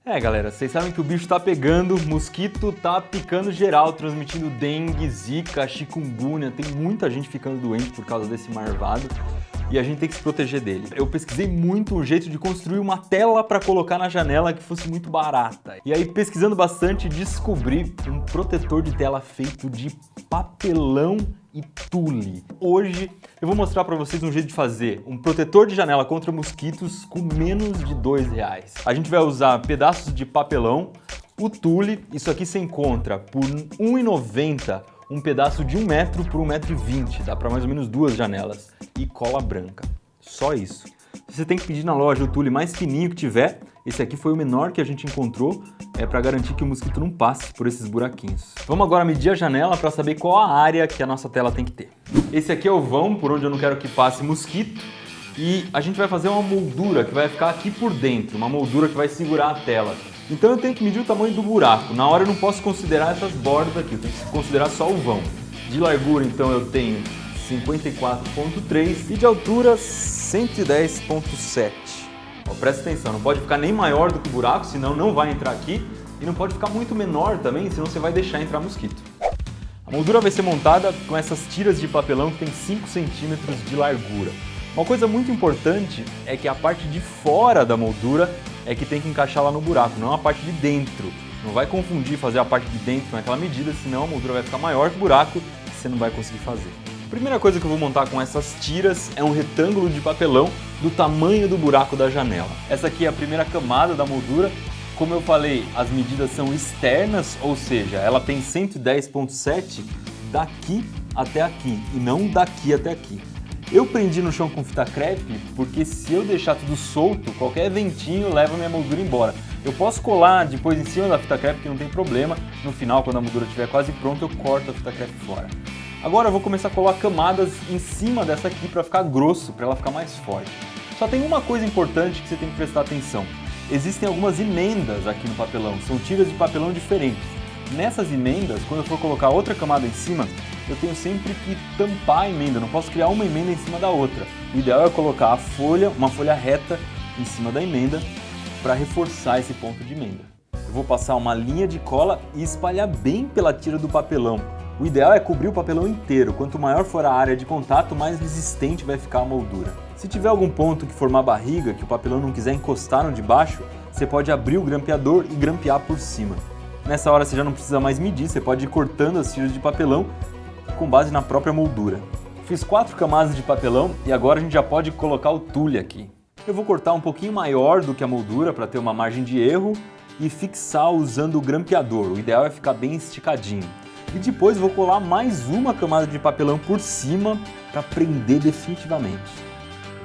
Galera, vocês sabem que o bicho tá pegando, mosquito tá picando geral, transmitindo dengue, zika, chikungunya, tem muita gente ficando doente por causa desse marvado e a gente tem que se proteger dele. Eu pesquisei muito um jeito de construir uma tela para colocar na janela que fosse muito barata. E aí, pesquisando bastante, descobri um protetor de tela feito de papelão e tule. Hoje eu vou mostrar para vocês um jeito de fazer um protetor de janela contra mosquitos com menos de R$2. A gente vai usar pedaços de papelão, o tule, isso aqui você encontra por R$1,90, um pedaço de 1 metro por 1,20 m, dá para mais ou menos 2 janelas, e cola branca. Só isso. Você tem que pedir na loja o tule mais fininho que tiver. Esse aqui foi o menor que a gente encontrou, para garantir que o mosquito não passe por esses buraquinhos. Vamos agora medir a janela para saber qual a área que a nossa tela tem que ter. Esse aqui é o vão por onde eu não quero que passe mosquito e a gente vai fazer uma moldura que vai ficar aqui por dentro, uma moldura que vai segurar a tela. Então eu tenho que medir o tamanho do buraco. Na hora eu não posso considerar essas bordas aqui, eu tenho que considerar só o vão. De largura então eu tenho 54,3 e de altura 110,7. Presta atenção, não pode ficar nem maior do que o buraco, senão não vai entrar aqui, e não pode ficar muito menor também, senão você vai deixar entrar mosquito. A moldura vai ser montada com essas tiras de papelão que tem 5 centímetros de largura. Uma coisa muito importante é que a parte de fora da moldura é que tem que encaixar lá no buraco, não a parte de dentro. Não vai confundir fazer a parte de dentro com aquela medida, senão a moldura vai ficar maior que o buraco e você não vai conseguir fazer. A primeira coisa que eu vou montar com essas tiras é um retângulo de papelão do tamanho do buraco da janela. Essa aqui é a primeira camada da moldura. Como eu falei, as medidas são externas, ou seja, ela tem 110,7 daqui até aqui e não daqui até aqui. Eu prendi no chão com fita crepe porque se eu deixar tudo solto, qualquer ventinho leva minha moldura embora. Eu posso colar depois em cima da fita crepe que não tem problema. No final, quando a moldura estiver quase pronta, eu corto a fita crepe fora. Agora eu vou começar a colar camadas em cima dessa aqui para ficar grosso, para ela ficar mais forte. Só tem uma coisa importante que você tem que prestar atenção. Existem algumas emendas aqui no papelão, são tiras de papelão diferentes. Nessas emendas, quando eu for colocar outra camada em cima, eu tenho sempre que tampar a emenda, não posso criar uma emenda em cima da outra. O ideal é colocar a folha, uma folha reta em cima da emenda para reforçar esse ponto de emenda. Eu vou passar uma linha de cola e espalhar bem pela tira do papelão. O ideal é cobrir o papelão inteiro, quanto maior for a área de contato, mais resistente vai ficar a moldura. Se tiver algum ponto que formar barriga, que o papelão não quiser encostar no de baixo, você pode abrir o grampeador e grampear por cima. Nessa hora você já não precisa mais medir, você pode ir cortando as tiras de papelão com base na própria moldura. Fiz 4 camadas de papelão e agora a gente já pode colocar o tule aqui. Eu vou cortar um pouquinho maior do que a moldura para ter uma margem de erro e fixar usando o grampeador. O ideal é ficar bem esticadinho. E depois vou colar mais uma camada de papelão por cima para prender definitivamente.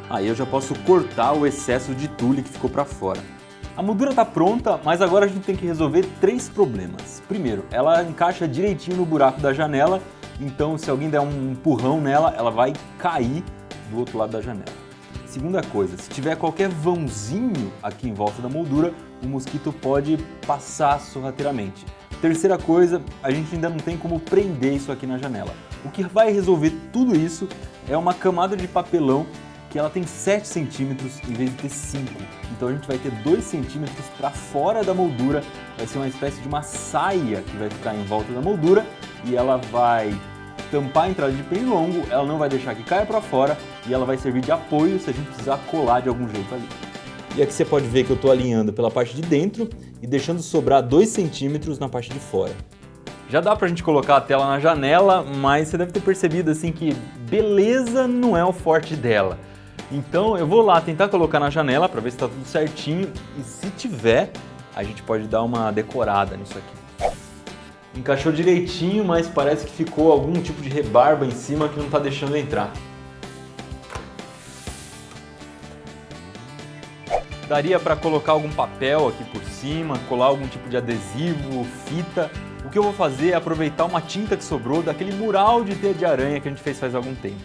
Aí eu já posso cortar o excesso de tule que ficou para fora. A moldura está pronta, mas agora a gente tem que resolver 3 problemas. Primeiro, ela encaixa direitinho no buraco da janela, então se alguém der um empurrão nela, ela vai cair do outro lado da janela. Segunda coisa, se tiver qualquer vãozinho aqui em volta da moldura, o mosquito pode passar sorrateiramente. Terceira coisa, a gente ainda não tem como prender isso aqui na janela. O que vai resolver tudo isso é uma camada de papelão que ela tem 7 centímetros em vez de ter 5. Então a gente vai ter 2 centímetros para fora da moldura, vai ser uma espécie de uma saia que vai ficar em volta da moldura e ela vai tampar a entrada de pernilongo, ela não vai deixar que caia para fora e ela vai servir de apoio se a gente precisar colar de algum jeito ali. E aqui você pode ver que eu estou alinhando pela parte de dentro e deixando sobrar 2 centímetros na parte de fora. Já dá pra gente colocar a tela na janela, mas você deve ter percebido assim que beleza não é o forte dela. Então eu vou lá tentar colocar na janela para ver se está tudo certinho e se tiver, a gente pode dar uma decorada nisso aqui. Encaixou direitinho, mas parece que ficou algum tipo de rebarba em cima que não está deixando entrar. Daria para colocar algum papel aqui por cima, colar algum tipo de adesivo, fita. O que eu vou fazer é aproveitar uma tinta que sobrou daquele mural de teia de aranha que a gente fez faz algum tempo.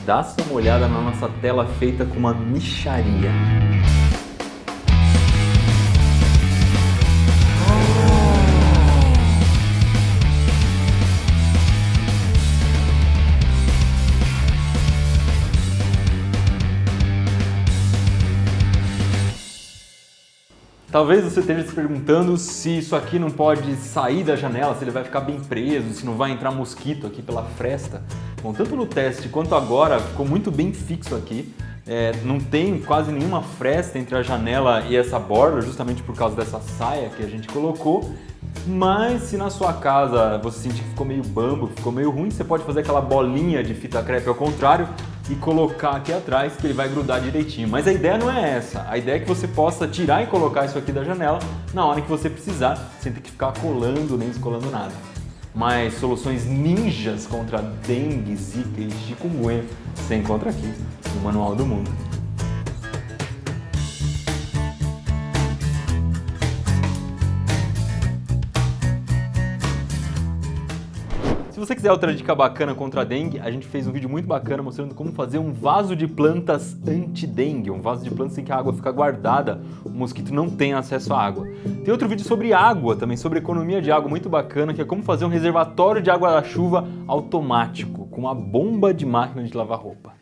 Dá só uma olhada na nossa tela feita com uma mixaria. Talvez você esteja se perguntando se isso aqui não pode sair da janela, se ele vai ficar bem preso, se não vai entrar mosquito aqui pela fresta. Bom, tanto no teste quanto agora ficou muito bem fixo aqui. Não tem quase nenhuma fresta entre a janela e essa borda, justamente por causa dessa saia que a gente colocou. Mas se na sua casa você sentir que ficou meio bambo, ficou meio ruim, você pode fazer aquela bolinha de fita crepe ao contrário e colocar aqui atrás que ele vai grudar direitinho. Mas a ideia não é essa, a ideia é que você possa tirar e colocar isso aqui da janela na hora que você precisar, sem ter que ficar colando nem descolando nada. Mas soluções ninjas contra dengue, zika e chikungunya você encontra aqui no Manual do Mundo. Se você quiser outra dica bacana contra a dengue, a gente fez um vídeo muito bacana mostrando como fazer um vaso de plantas anti-dengue, um vaso de plantas em que a água fica guardada, o mosquito não tem acesso à água. Tem outro vídeo sobre água também, sobre economia de água muito bacana, que é como fazer um reservatório de água da chuva automático, com uma bomba de máquina de lavar roupa.